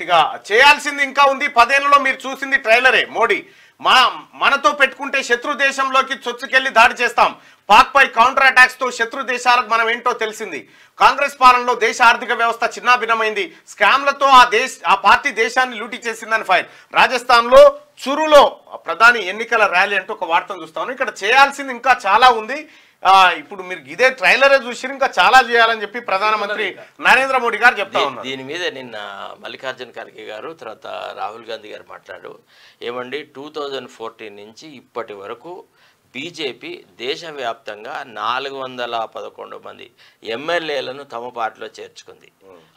గట్టిగా చేయాల్సింది ఇంకా ఉంది. 10 ఏళ్లలో మీరు చూసింది ట్రైలరే. మోడీ మనతో పెట్టుకుంటే శత్రు దేశంలోకి చొచ్చుకెళ్లి దాడి చేస్తాం. పాక్ పై కౌంటర్ అటాక్స్ తో శత్రు దేశాలకు మనం ఏంటో తెలిసింది. కాంగ్రెస్ పాలనలో దేశ ఆర్థిక వ్యవస్థ చిన్నాభిన్నమైంది. స్కామ్లతో ఆ పార్టీ దేశాన్ని లూటీ చేసిందని ఫైర్. రాజస్థాన్ లో చురులో ప్రధాని ఎన్నికల ర్యాలీ అంటూ ఒక వార్తను చూస్తాను. ఇక్కడ చేయాల్సింది ఇంకా చాలా ఉంది. ఇప్పుడు మీరు ఇదే ట్రైలరే చూసి ఇంకా చాలా చేయాలని చెప్పి ప్రధానమంత్రి నరేంద్ర మోడీ గారు చెప్తా ఉన్నారు. దీని మీద నిన్న మల్లికార్జున ఖర్గే గారు తర్వాత రాహుల్ గాంధీ గారు మాట్లాడు ఏమండి 2014 నుంచి ఇప్పటి వరకు బీజేపీ దేశవ్యాప్తంగా 411 మంది ఎమ్మెల్యేలను తమ పార్టీలో చేర్చుకుంది.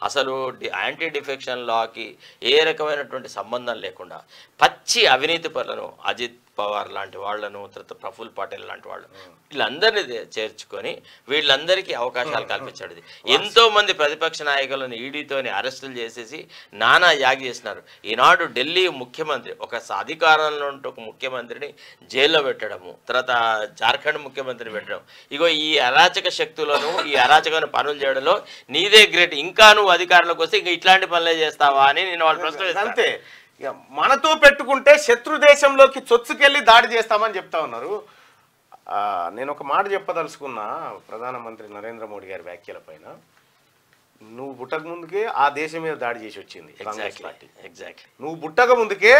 అసలు యాంటీ డిఫెక్షన్ లాకి ఏ రకమైనటువంటి సంబంధం లేకుండా పచ్చి అవినీతి పరులను అజిత్ పవార్ లాంటి వాళ్లను తర్వాత ప్రఫుల్ పటేల్ లాంటి వాళ్ళు వీళ్ళందరినీ చేర్చుకొని వీళ్ళందరికీ అవకాశాలు కల్పించాడు. ఎంతో మంది ప్రతిపక్ష నాయకులను ఈడీతోని అరెస్టులు చేసేసి నానా యాగి చేసినారు. ఈనాడు ఢిల్లీ ముఖ్యమంత్రి ఒక అధికారంలో ఉంటూ ఒక ముఖ్యమంత్రిని జైల్లో పెట్టడము, తర్వాత జార్ఖండ్ ముఖ్యమంత్రిని పెట్టడం, ఇగో ఈ అరాచక శక్తులను ఈ అరాచకమైన పనులు చేయడంలో నీదే గ్రేట్. ఇంకా నువ్వు అధికారంలోకి వస్తే ఇంకా ఇట్లాంటి పనులే చేస్తావా అని నేను వాళ్ళు ప్రశ్న. అంతే, మనతో పెట్టుకుంటే శత్రు దేశంలోకి చొచ్చుకెళ్ళి దాడి చేస్తామని చెప్తా ఉన్నారు. నేను ఒక మాట చెప్పదలుచుకున్నా ప్రధానమంత్రి నరేంద్ర మోడీ గారి వ్యాఖ్యల పైన. నువ్వు పుట్టక ముందుకే ఆ దేశం మీద దాడి చేసి వచ్చింది కాంగ్రెస్ పార్టీ. ఎగ్జాక్ట్లీ నువ్వు పుట్టక ముందుకే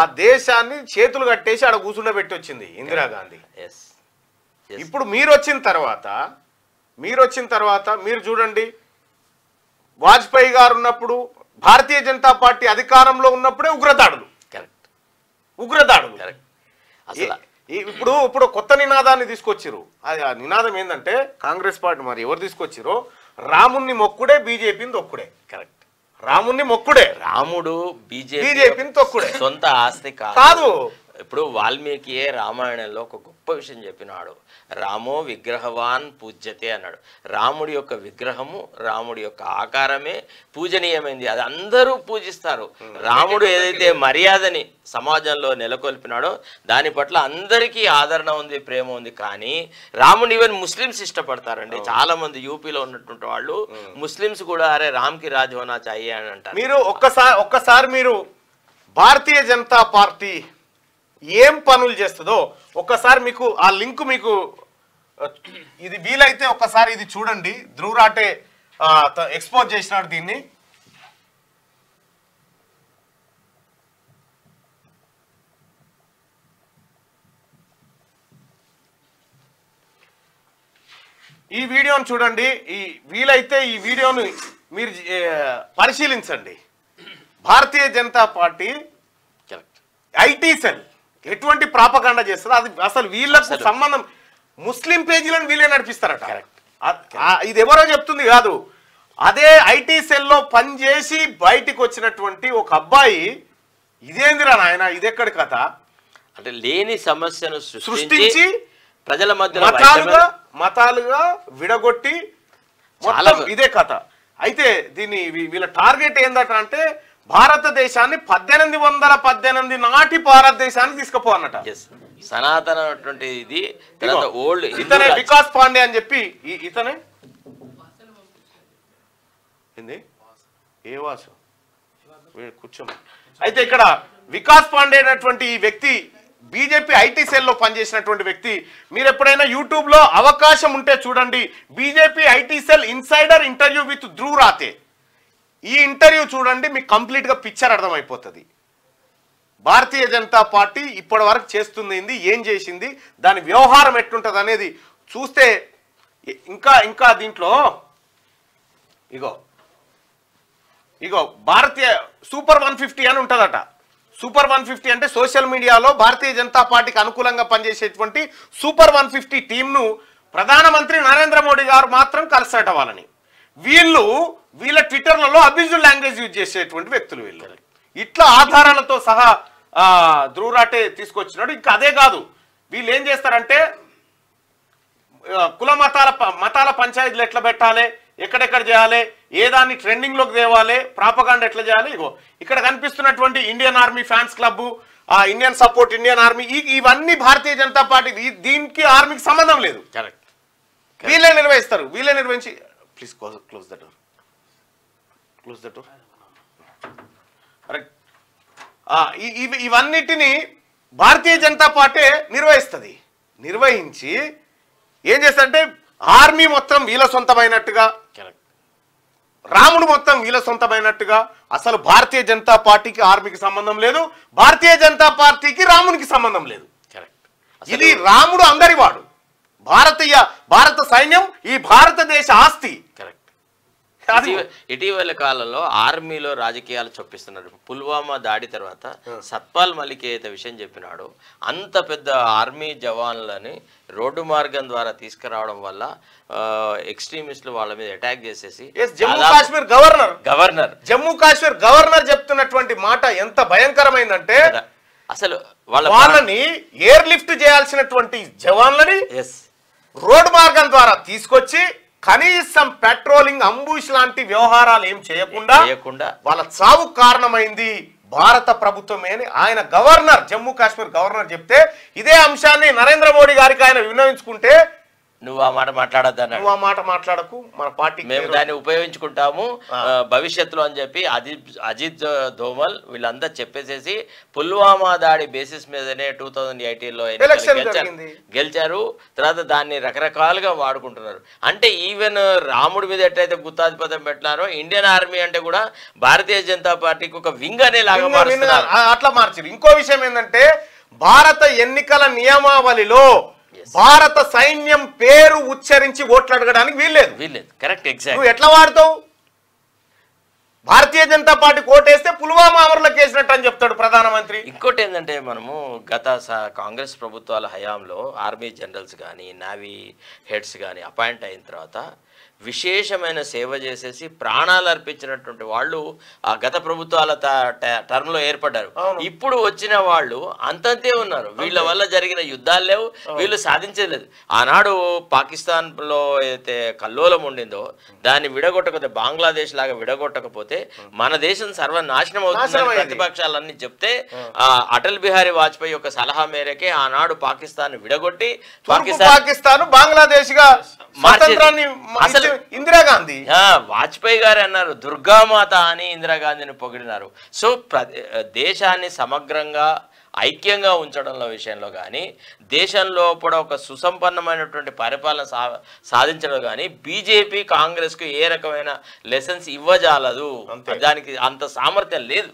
ఆ దేశాన్ని చేతులు కట్టేసి ఆడ కూర్చుండబెట్టి వచ్చింది ఇందిరాగాంధీ. ఇప్పుడు మీరు వచ్చిన తర్వాత మీరు చూడండి, వాజ్పేయి గారు ఉన్నప్పుడు భారతీయ జనతా పార్టీ అధికారంలో ఉన్నప్పుడే ఉగ్రదాడులు. ఇప్పుడు కొత్త నినాదాన్ని తీసుకొచ్చిరు. ఆ నినాదం ఏంటంటే కాంగ్రెస్ పార్టీ మరి ఎవరు తీసుకొచ్చిరో రాముణ్ణి మొక్కుడే బీజేపీని తొక్కుడే. కరెక్ట్, రాముణ్ణి మొక్కుడే. రాముడు బీజేపీని తొక్కుడే, సొంత ఆస్తి కాదు. ఇప్పుడు వాల్మీకియే రామాయణంలో ఒక గొప్ప విషయం చెప్పినాడు. రామో విగ్రహవాన్ పూజ్యతే అన్నాడు. రాముడి యొక్క విగ్రహము రాముడి యొక్క ఆకారమే పూజనీయమైంది, అది అందరూ పూజిస్తారు. రాముడు ఏదైతే మర్యాదని సమాజంలో నెలకొల్పినాడో దాని పట్ల అందరికీ ఆదరణ ఉంది, ప్రేమ ఉంది. కానీ రాముని ఈవెన్ ముస్లిమ్స్ ఇష్టపడతారండి. చాలా మంది యూపీలో ఉన్నటువంటి వాళ్ళు ముస్లిమ్స్ కూడా అరే రామ్కి రాజ్ హోనా చాహియే అని అంటారు. మీరు ఒక్కసారి మీరు భారతీయ జనతా పార్టీ ఏం పనులు చేస్తుందో ఒక్కసారి మీకు ఆ లింక్ మీకు ఇది వీలైతే ఒక్కసారి ఇది చూడండి. ధ్రువ్ రాటే ఎక్స్పోజ్ చేసినాడు దీన్ని. ఈ వీడియోను చూడండి. వీలైతే ఈ వీడియోను మీరు పరిశీలించండి. Bharatiya Janata party IT cell ఎటువంటి ప్రాపగాండా చేస్తుంది, అది అసలు వీళ్ళకు సంబంధం ముస్లిం పేజీలను వీళ్ళే నడిపిస్తారట. ఇది ఎవరో చెప్తుంది కాదు, అదే ఐటీ సెల్లో పనిచేసి బయటికి వచ్చినటువంటి ఒక అబ్బాయి ఇదేందిరా నాయన ఇదెక్కడి కథ అంటే లేని సమస్యను సృష్టించి ప్రజల మధ్య మతాలుగా విడగొట్టి మొత్తం ఇదే కథ. అయితే దీన్ని వీళ్ళ టార్గెట్ ఏందట అంటే భారతదేశాన్ని 1818 నాటి భారతదేశానికి తీసుకుపోవన్నట. సనాతన ఇది ఓల్డ్ ఇతనే వికాస్ పాండే అని చెప్పి ఇతనే ఏంది ఏ వాసు కూర్చోండి. అయితే ఇక్కడ వికాస్ పాండే అనేటువంటి ఈ వ్యక్తి బీజేపీ ఐటీ సెల్లో పనిచేసినటువంటి వ్యక్తి. మీరు ఎప్పుడైనా యూట్యూబ్ లో అవకాశం ఉంటే చూడండి, BJP IT cell insider interview with Dhruv Rathee. ఈ ఇంటర్వ్యూ చూడండి, మీకు కంప్లీట్ గా పిక్చర్ అర్థమైపోతుంది. భారతీయ జనతా పార్టీ ఇప్పటి వరకు చేస్తుంది ఏంది, ఏం చేసింది, దాని వ్యవహారం ఎట్లుంటది అనేది చూస్తే ఇంకా దీంట్లో ఇగో భారతీయ సూపర్ 150 అని ఉంటుందట. సూపర్ 150 అంటే సోషల్ మీడియాలో భారతీయ జనతా పార్టీకి అనుకూలంగా పనిచేసేటువంటి సూపర్ 150 టీంను ప్రధానమంత్రి నరేంద్ర మోడీ గారు మాత్రం కలిసట. వాళ్ళని వీళ్ళ ట్విట్టర్లలో అబ్యూజివ్ లాంగ్వేజ్ యూజ్ చేసేటువంటి వ్యక్తులు వీళ్ళు. ఇట్లా ఆధారాలతో సహా ధ్రువ్ రాటే తీసుకొచ్చినాడు. ఇంకా అదే కాదు, వీళ్ళు ఏం చేస్తారంటే కుల మతాల పంచాయతీలు ఎట్లా పెట్టాలి, ఎక్కడెక్కడ చేయాలి, ఏ దాన్ని ట్రెండింగ్ లోకి తేవాలి, ప్రాపగాండా ఎట్లా చేయాలి. ఇక్కడ కనిపిస్తున్నటువంటి Indian army fans club, Indian support Indian army, ఇవన్నీ భారతీయ జనతా పార్టీ, దీనికి ఆర్మీకి సంబంధం లేదు. వీళ్ళే నిర్వహిస్తారు. వీళ్ళే నిర్వహించి ప్లీజ్ క్లోజ్ ద డోర్. ఇవన్నిటిని భారతీయ జనతా పార్టీ నిర్వహిస్తుంది. నిర్వహించి ఏం చేస్తారంటే ఆర్మీ మొత్తం వీళ్ళ సొంతమైనట్టుగా, రాముడు మొత్తం వీళ్ళ సొంతమైనట్టుగా. అసలు భారతీయ జనతా పార్టీకి ఆర్మీకి సంబంధం లేదు, భారతీయ జనతా పార్టీకి రామునికి సంబంధం లేదు. ఇది రాముడు అందరివాడు, భారత సైన్యం ఈ భారతదేశ ఆస్తి. ఇటీవల కాలంలో ఆర్మీలో రాజకీయాలు చొప్పిస్తున్నారు. పుల్వామా దాడి తర్వాత సత్పాల్ మలిక్ ఏదైతే విషయం చెప్పినాడో, అంత పెద్ద ఆర్మీ జవాన్లని రోడ్డు మార్గం ద్వారా తీసుకురావడం వల్ల ఎక్స్ట్రీమిస్టులు వాళ్ళ మీద అటాక్ చేసేసి జమ్మూ కాశ్మీర్ గవర్నర్ చెప్తున్నటువంటి మాట ఎంత భయంకరమైందంటే, అసలు వాళ్ళని ఎయిర్ లిఫ్ట్ చేయాల్సినటువంటి జవాన్లని రోడ్డు మార్గం ద్వారా తీసుకొచ్చి కనీసం పెట్రోలింగ్, అంబుష్ లాంటి వ్యవహారాలు ఏం చేయకుండా వాళ్ళ చావు కారణమైంది భారత ప్రభుత్వమే అని ఆయన గవర్నర్, జమ్మూ కాశ్మీర్ గవర్నర్ చెప్తే, ఇదే అంశాన్ని నరేంద్ర మోడీ గారికి ఆయన విన్నవించుకుంటే, నువ్వు ఆ మాట మాట్లాడొద్దన్నాడు. నువ్వు ఆ మాట మాట్లాడకు, మన పార్టీ మేము దాన్ని ఉపయోగించుకుంటాము భవిష్యత్తులో అని చెప్పి అజిత్ దోమల్ వీళ్ళంతా చెప్పేసేసి పుల్వామా దాడి బేసిస్ మీదనే 2018లో గెలిచారు. తర్వాత దాన్ని రకరకాలుగా వాడుకుంటున్నారు. అంటే ఈవెన్ రాముడి మీద ఎట్లయితే గుత్తాధిపత్యం పెట్టినారో, ఇండియన్ ఆర్మీ అంటే కూడా భారతీయ జనతా పార్టీకి ఒక వింగ్ అనేలాగా మారుస్తున్నారు. అట్లా మార్చారు. ఇంకో విషయం ఏంటంటే, భారత ఎన్నికల నియమావళిలో భారత సైన్యం పేరు ఉచ్చరించి ఓట్లు అడగడానికి వీల్లేదు. Correct, exact. నువ్వు ఎట్లా వాడతావు? భారతీయ జనతా పార్టీ కోటేస్తే పుల్వామా అమరులకు వేసినట్టు అని చెప్తాడు ప్రధానమంత్రి. ఇంకోటి ఏంటంటే, మనము గత కాంగ్రెస్ ప్రభుత్వాల హయాంలో ఆర్మీ జనరల్స్ కానీ నావీ హెడ్స్ కానీ అపాయింట్ అయిన తర్వాత విశేషమైన సేవ చేసేసి ప్రాణాలు అర్పించినటువంటి వాళ్ళు ఆ గత ప్రభుత్వాల టర్మ్లో ఏర్పడ్డారు. ఇప్పుడు వచ్చిన వాళ్ళు అంతంతే ఉన్నారు. వీళ్ళ వల్ల జరిగిన యుద్ధాలు లేవు, వీళ్ళు సాధించలేదు. ఆనాడు పాకిస్తాన్లో ఏదైతే కల్లోలం ఉండిందో దాన్ని విడగొట్టకపోతే, బంగ్లాదేశ్ లాగా విడగొట్టకపోతే మన దేశం సర్వనాశనం అవుతుందని ప్రతిపక్షాలన్నీ చెప్తే, అటల్ బిహారీ వాజ్పేయి యొక్క సలహా మేరకే ఆనాడు పాకిస్తాన్ విడగొట్టి పాకిస్తాన్ బంగ్లాదేశ్ గా అసలు ఇందిరాగాంధీ, వాజ్పేయి గారు అన్నారు దుర్గామాత అని ఇందిరాగాంధీని పొగిడినారు. సో దేశాన్ని సమగ్రంగా ఐక్యంగా ఉంచడంలో విషయంలో కానీ, దేశంలో కూడా ఒక సుసంపన్నమైనటువంటి పరిపాలన సాధించడం కానీ బీజేపీ కాంగ్రెస్కు ఏ రకమైన లెసన్స్ ఇవ్వజాలదు. దానికి అంత సామర్థ్యం లేదు.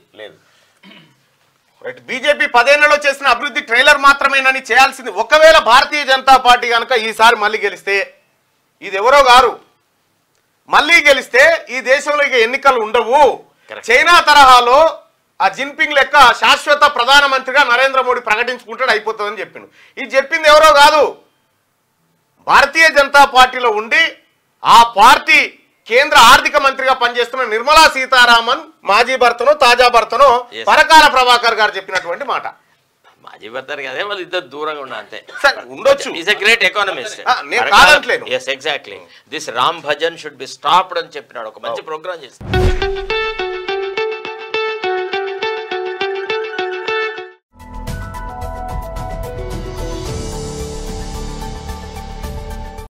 బీజేపీ 10 ఏళ్లలో చేసిన అభివృద్ధి ట్రైలర్ మాత్రమేనని చేయాల్సింది. ఒకవేళ భారతీయ జనతా పార్టీ కనుక ఈసారి మళ్ళీ గెలిస్తే, ఇది ఎవరో గారు మళ్ళీ గెలిస్తే ఈ దేశంలో ఇక ఎన్నికలు ఉండవు. చైనా తరహాలో ఆ జిన్పింగ్ లెక్క శాశ్వత ప్రధానమంత్రిగా నరేంద్ర మోడీ ప్రకటించుకుంటాడు, అయిపోతుందని చెప్పిండు. ఇది చెప్పింది ఎవరో కాదు, భారతీయ జనతా పార్టీలో ఉండి ఆ పార్టీ కేంద్ర ఆర్థిక మంత్రిగా పనిచేస్తున్న నిర్మలా సీతారామన్ మాజీ భర్తను, తాజా భర్తను పరకాల ప్రభాకర్ గారు చెప్పినటువంటి మాట. మాజీ భర్త కదే, వాళ్ళు ఇద్దరు దూరంగా ఉన్నా అంతే. ఉండొచ్చు. Is a great economist. కాదంటలేను. Yes, exactly. This Ram Bhajan should be stopped అని చెప్పినాడు. ఒక మంచి ప్రోగ్రామ్ చేస్తాడు.